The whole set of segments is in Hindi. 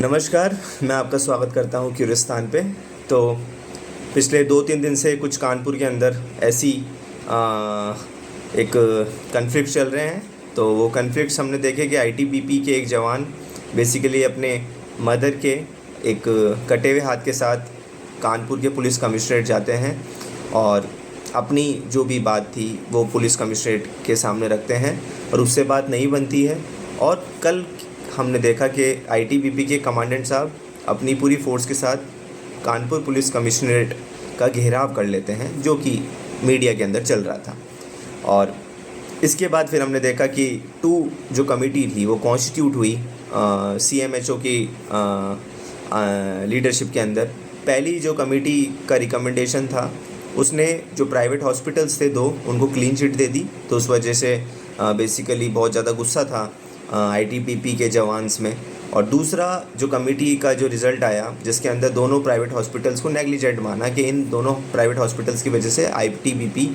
नमस्कार, मैं आपका स्वागत करता हूँ क्यूरिस्तान पे। तो पिछले 2-3 दिन से कुछ कानपुर के अंदर ऐसी एक कन्फ्लिक्ट चल रहे हैं। तो वो कन्फ्लिक्ट्स हमने देखे कि आईटीबीपी के एक जवान बेसिकली अपने मदर के एक कटे हुए हाथ के साथ कानपुर के पुलिस कमिश्नरेट जाते हैं और अपनी जो भी बात थी वो पुलिस कमिश्नरेट के सामने रखते हैं और उससे बात नहीं बनती है। और कल हमने देखा कि आईटीबीपी के कमांडेंट साहब अपनी पूरी फोर्स के साथ कानपुर पुलिस कमिश्नरेट का घेराव कर लेते हैं, जो कि मीडिया के अंदर चल रहा था। और इसके बाद फिर हमने देखा कि जो कमेटी थी वो कॉन्स्टिट्यूट हुई सीएमएचओ की लीडरशिप के अंदर। पहली जो कमेटी का रिकमेंडेशन था उसने जो प्राइवेट हॉस्पिटल्स थे उनको क्लीन चिट दे दी। तो उस वजह से बेसिकली बहुत ज़्यादा गुस्सा था आईटीबीपी के जवान्स में। और दूसरा जो कमेटी का जो रिज़ल्ट आया जिसके अंदर दोनों प्राइवेट हॉस्पिटल्स को नेग्लिजेंट माना कि इन दोनों प्राइवेट हॉस्पिटल्स की वजह से आईटीबीपी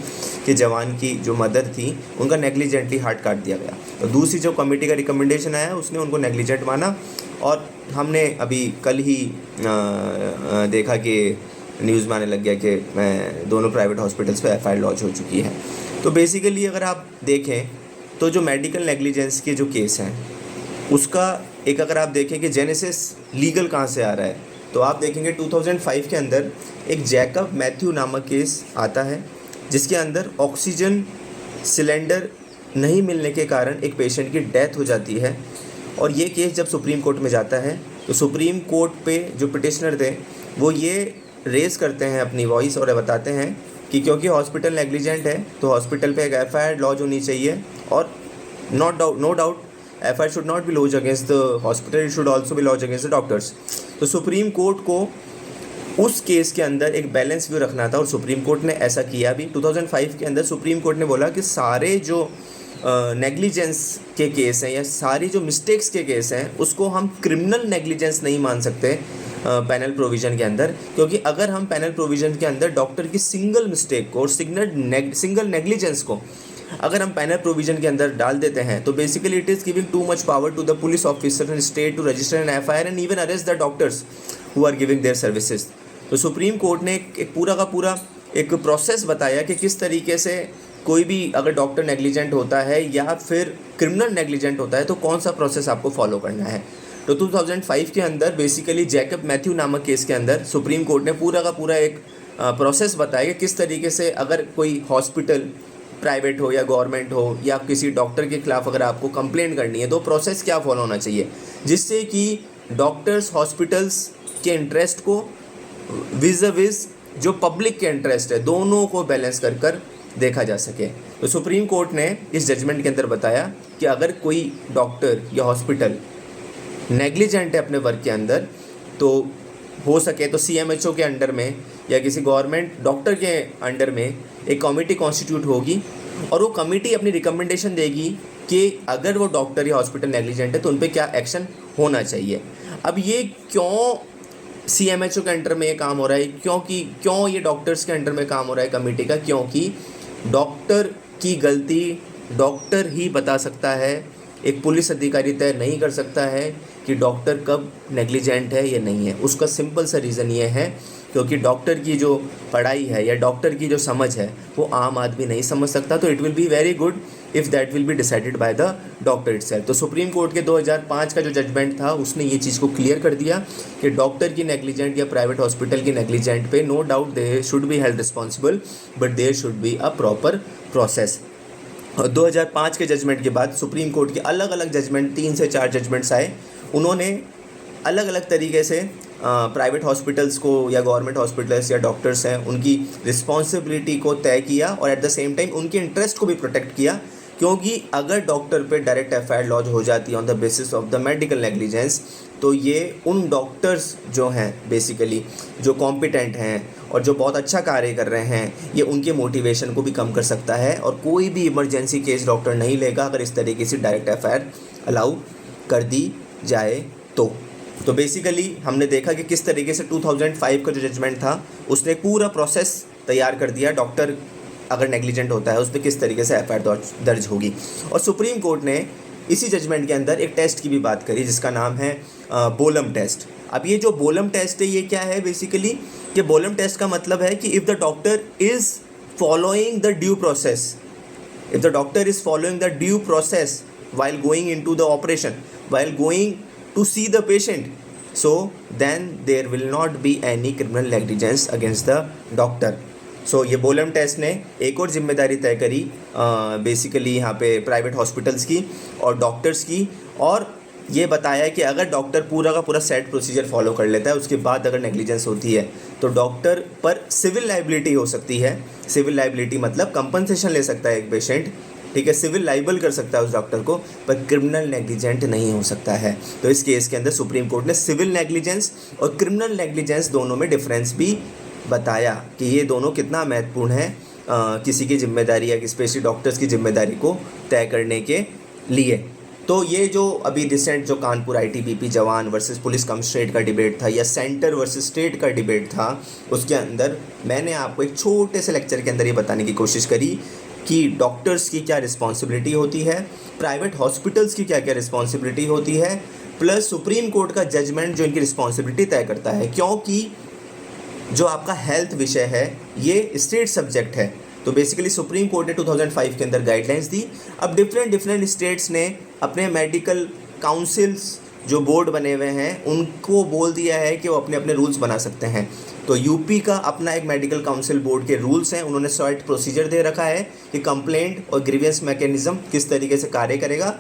के जवान की जो मदर थी उनका नेग्लिजेंटली हार्ट काट दिया गया। तो दूसरी जो कमेटी का रिकमेंडेशन आया उसने उनको नेग्लिजेंट माना। और हमने अभी कल ही देखा कि न्यूज़ में आने लग गया कि दोनों प्राइवेट हॉस्पिटल्स पे एफआईआर लॉन्च हो चुकी है। तो बेसिकली अगर आप देखें तो जो मेडिकल नेग्लिजेंस के जो केस हैं उसका एक अगर आप देखें कि जेनेसिस लीगल कहाँ से आ रहा है तो आप देखेंगे 2005 के अंदर एक जैकब मैथ्यू नामक केस आता है जिसके अंदर ऑक्सीजन सिलेंडर नहीं मिलने के कारण एक पेशेंट की डेथ हो जाती है। और ये केस जब सुप्रीम कोर्ट में जाता है तो सुप्रीम कोर्ट पे जो पिटिशनर थे वो ये रेज़ करते हैं अपनी वॉइस और बताते हैं कि क्योंकि हॉस्पिटल नेग्लिजेंट है तो हॉस्पिटल पे एक एफआईआर लॉन्च होनी चाहिए। और no doubt FIR should not be launch against the hospital, it should also be launch against the doctors. तो सुप्रीम कोर्ट को उस केस के अंदर एक बैलेंस व्यू रखना था और सुप्रीम कोर्ट ने ऐसा किया भी। 2005 के अंदर सुप्रीम कोर्ट ने बोला कि सारे जो नेग्लिजेंस के केस हैं या सारी जो मिस्टेक्स के केस हैं उसको हम क्रिमिनल नेग्लिजेंस नहीं मान सकते पैनल प्रोविज़न के अंदर, क्योंकि अगर हम पैनल प्रोविज़न के अंदर डॉक्टर की सिंगल मिस्टेक को और सिंगल नेग्लिजेंस को अगर हम पैनल प्रोविज़न के अंदर डाल देते हैं तो basically it is giving too much power to the police officer and state to register an FIR and even arrest the doctors who are giving their services. तो सुप्रीम कोर्ट ने एक पूरा का पूरा एक प्रोसेस बताया कि किस तरीके से कोई भी अगर डॉक्टर नेग्लिजेंट होता है या फिर क्रिमिनल नेग्लिजेंट होता है तो कौन सा प्रोसेस आपको फॉलो करना है। तो 2005 के अंदर बेसिकली जैकब मैथ्यू नामक केस के अंदर सुप्रीम कोर्ट ने पूरा का पूरा एक प्रोसेस बताया कि किस तरीके से अगर कोई हॉस्पिटल प्राइवेट हो या गवर्नमेंट हो या किसी डॉक्टर के खिलाफ अगर आपको कंप्लेंट करनी है तो प्रोसेस क्या फॉलो होना चाहिए जिससे कि डॉक्टर्स हॉस्पिटल्स के इंटरेस्ट को विज़ जो पब्लिक के इंटरेस्ट है दोनों को बैलेंस कर देखा जा सके। तो सुप्रीम कोर्ट ने इस जजमेंट के अंदर बताया कि अगर कोई डॉक्टर या हॉस्पिटल नेग्लिजेंट है अपने वर्क के अंदर तो हो सके तो सीएमएचओ के अंडर में या किसी गवर्नमेंट डॉक्टर के अंडर में एक कमेटी कॉन्स्टिट्यूट होगी और वो कमेटी अपनी रिकमेंडेशन देगी कि अगर वो डॉक्टर या हॉस्पिटल नेग्लिजेंट है तो उन पर क्या एक्शन होना चाहिए। अब ये क्यों सीएमएचओ के अंडर में ये काम हो रहा है, क्यों ये डॉक्टर्स के अंडर में काम हो रहा है कमेटी का, क्योंकि डॉक्टर की गलती डॉक्टर ही बता सकता है, एक पुलिस अधिकारी तय नहीं कर सकता है कि डॉक्टर कब नेग्लिजेंट है या नहीं है। उसका सिंपल सा रीज़न ये है क्योंकि डॉक्टर की जो पढ़ाई है या डॉक्टर की जो समझ है वो आम आदमी नहीं समझ सकता। तो it will be very good if that will be decided by the doctor itself. तो सुप्रीम कोर्ट के 2005 का जो जजमेंट था उसने ये चीज़ को क्लियर कर दिया कि डॉक्टर की नेग्लिजेंट या प्राइवेट हॉस्पिटल की नेग्लिजेंट पे no doubt they should be held responsible but there should be a proper process. और 2005 के जजमेंट के बाद सुप्रीम कोर्ट के अलग अलग जजमेंट 3 से 4 जजमेंट्स आए। उन्होंने अलग अलग तरीके से प्राइवेट हॉस्पिटल्स को या गवर्नमेंट हॉस्पिटल्स या डॉक्टर्स हैं उनकी रिस्पॉन्सिबिलिटी को तय किया और एट द सेम टाइम उनके इंटरेस्ट को भी प्रोटेक्ट किया, क्योंकि अगर डॉक्टर पे डायरेक्ट एफआईआर लॉन्च हो जाती है on the basis of the medical negligence तो ये उन डॉक्टर्स जो हैं बेसिकली जो कॉम्पिटेंट हैं और जो बहुत अच्छा कार्य कर रहे हैं ये उनके मोटिवेशन को भी कम कर सकता है और कोई भी इमरजेंसी केस डॉक्टर नहीं लेगा अगर इस तरीके से डायरेक्ट एफआईआर अलाउ कर दी जाए तो बेसिकली हमने देखा कि किस तरीके से 2005 का जो जजमेंट था उसने पूरा प्रोसेस तैयार कर दिया। डॉक्टर अगर नेग्लिजेंट होता है उस पर किस तरीके से एफआईआर दर्ज होगी। और सुप्रीम कोर्ट ने इसी जजमेंट के अंदर एक टेस्ट की भी बात करी जिसका नाम है बोलम टेस्ट। अब ये जो बोलम टेस्ट है ये क्या है बेसिकली, कि बोलम टेस्ट का मतलब है कि if the doctor is following the due process, if the doctor is following the due process while going into the operation, while going to see the patient, so then there will not be any criminal negligence against the doctor. So ये बोलम टेस्ट ने एक और जिम्मेदारी तय करी बेसिकली यहाँ पे प्राइवेट हॉस्पिटल्स की और डॉक्टर्स की, और ये बताया कि अगर डॉक्टर पूरा का पूरा सेट प्रोसीजर फॉलो कर लेता है, उसके बाद अगर नेग्लिजेंस होती है तो डॉक्टर पर सिविल लाइबिलिटी हो सकती है। सिविल लाइबिलिटी मतलब कंपनसेशन ले सकता है एक पेशेंट, ठीक है, सिविल लाइबल कर सकता है उस डॉक्टर को, पर क्रिमिनल नेग्लिजेंट नहीं हो सकता है। तो इस केस के अंदर सुप्रीम कोर्ट ने सिविल नेग्लिजेंस और क्रिमिनल नेग्लिजेंस दोनों में डिफरेंस भी बताया कि ये दोनों कितना महत्वपूर्ण है किसी की जिम्मेदारी या स्पेशली डॉक्टर्स की जिम्मेदारी को तय करने के लिए। तो ये जो अभी रिसेंट जो कानपुर आईटीबीपी जवान वर्सेस पुलिस कमिश्नरेट का डिबेट था या सेंटर वर्सेस स्टेट का डिबेट था, उसके अंदर मैंने आपको एक छोटे से लेक्चर के अंदर ये बताने की कोशिश करी कि डॉक्टर्स की क्या रिस्पॉन्सिबिलिटी होती है, प्राइवेट हॉस्पिटल्स की क्या क्या रिस्पॉन्सिबिलिटी होती है, प्लस सुप्रीम कोर्ट का जजमेंट जो इनकी रिस्पॉन्सिबिलिटी तय करता है, क्योंकि जो आपका हेल्थ विषय है ये स्टेट सब्जेक्ट है। तो बेसिकली सुप्रीम कोर्ट ने 2005 के अंदर गाइडलाइंस दी। अब डिफरेंट स्टेट्स ने अपने मेडिकल काउंसिल्स जो बोर्ड बने हुए हैं उनको बोल दिया है कि वो अपने अपने रूल्स बना सकते हैं। तो यूपी का अपना एक मेडिकल काउंसिल बोर्ड के रूल्स हैं, उन्होंने सॉर्ट प्रोसीजर दे रखा है कि कंप्लेंट और ग्रीवियंस मैकेनिज्म किस तरीके से कार्य करेगा।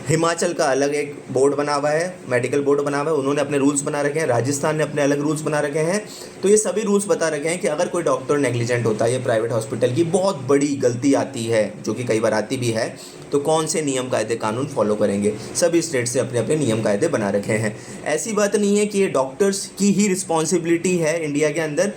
हिमाचल का अलग एक बोर्ड बना हुआ है, मेडिकल बोर्ड बना हुआ है, उन्होंने अपने रूल्स बना रखे हैं। राजस्थान ने अपने अलग रूल्स बना रखे हैं। तो ये सभी रूल्स बता रखे हैं कि अगर कोई डॉक्टर नेग्लिजेंट होता है या प्राइवेट हॉस्पिटल की बहुत बड़ी गलती आती है, जो कि कई बार आती भी है, तो कौन से नियम कायदे कानून फॉलो करेंगे। सभी स्टेट से अपने अपने नियम कायदे बना रखे हैं। ऐसी बात नहीं है कि ये डॉक्टर्स की ही रिस्पॉन्सिबिलिटी है इंडिया के अंदर,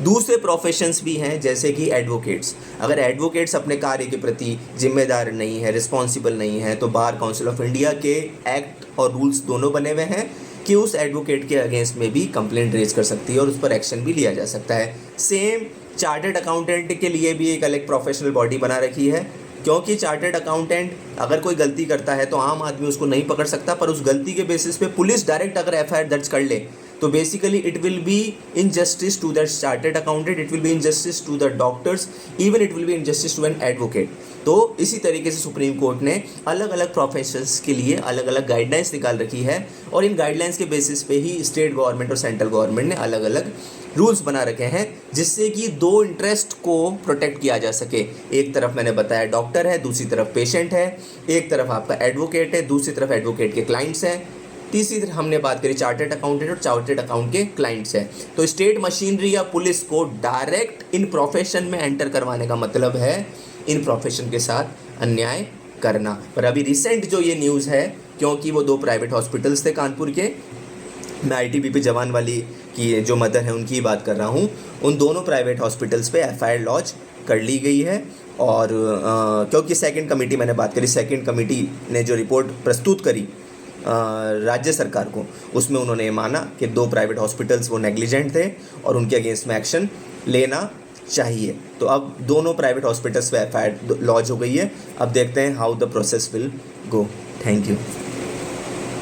दूसरे प्रोफेशंस भी हैं जैसे कि एडवोकेट्स। अगर एडवोकेट्स अपने कार्य के प्रति जिम्मेदार नहीं है, रिस्पॉन्सिबल नहीं है, तो बार काउंसिल ऑफ इंडिया के एक्ट और रूल्स दोनों बने हुए हैं कि उस एडवोकेट के अगेंस्ट में भी कंप्लेंट रेज कर सकती है और उस पर एक्शन भी लिया जा सकता है। सेम चार्टर्ड अकाउंटेंट के लिए भी एक अलग प्रोफेशनल बॉडी बना रखी है, क्योंकि चार्टर्ड अकाउंटेंट अगर कोई गलती करता है तो आम आदमी उसको नहीं पकड़ सकता, पर उस गलती के बेसिस पे पुलिस डायरेक्ट अगर एफआईआर दर्ज कर ले तो basically it will be injustice to that chartered accountant, it will be injustice to the doctors, even it will be injustice to an advocate. तो इसी तरीके से सुप्रीम कोर्ट ने अलग अलग प्रोफेशंस के लिए अलग अलग गाइडलाइंस निकाल रखी है और इन गाइडलाइंस के बेसिस पे ही स्टेट गवर्नमेंट और सेंट्रल गवर्नमेंट ने अलग अलग रूल्स बना रखे हैं, जिससे कि दो इंटरेस्ट को प्रोटेक्ट किया जा सके। एक तरफ मैंने बताया डॉक्टर है, दूसरी तरफ पेशेंट है, एक तरफ आपका एडवोकेट है, दूसरी तरफ एडवोकेट के क्लाइंट्स हैं, तीसरी तरफ हमने बात करी चार्टर्ड अकाउंटेंट और चार्टर्ड अकाउंट के क्लाइंट्स हैं। तो स्टेट मशीनरी या पुलिस को डायरेक्ट इन प्रोफेशन में एंटर करवाने का मतलब है इन प्रोफेशन के साथ अन्याय करना। पर अभी रिसेंट जो ये न्यूज़ है, क्योंकि वो दो प्राइवेट हॉस्पिटल्स थे कानपुर के, मैं आईटीबीपी जवान वाली की जो मदर है उनकी बात कर रहा हूँ, उन दोनों प्राइवेट हॉस्पिटल्स पे एफआईआर लॉन्च कर ली गई है। और क्योंकि सेकंड कमेटी मैंने बात करी, सेकंड कमेटी ने जो रिपोर्ट प्रस्तुत करी राज्य सरकार को, उसमें उन्होंने माना कि दो प्राइवेट हॉस्पिटल्स वो नेग्लिजेंट थे और उनके अगेंस्ट में एक्शन लेना चाहिए। तो अब दोनों प्राइवेट हॉस्पिटल्स पे एफआईआर लॉन्च हो गई है। अब देखते हैं how the process will go. Thank you.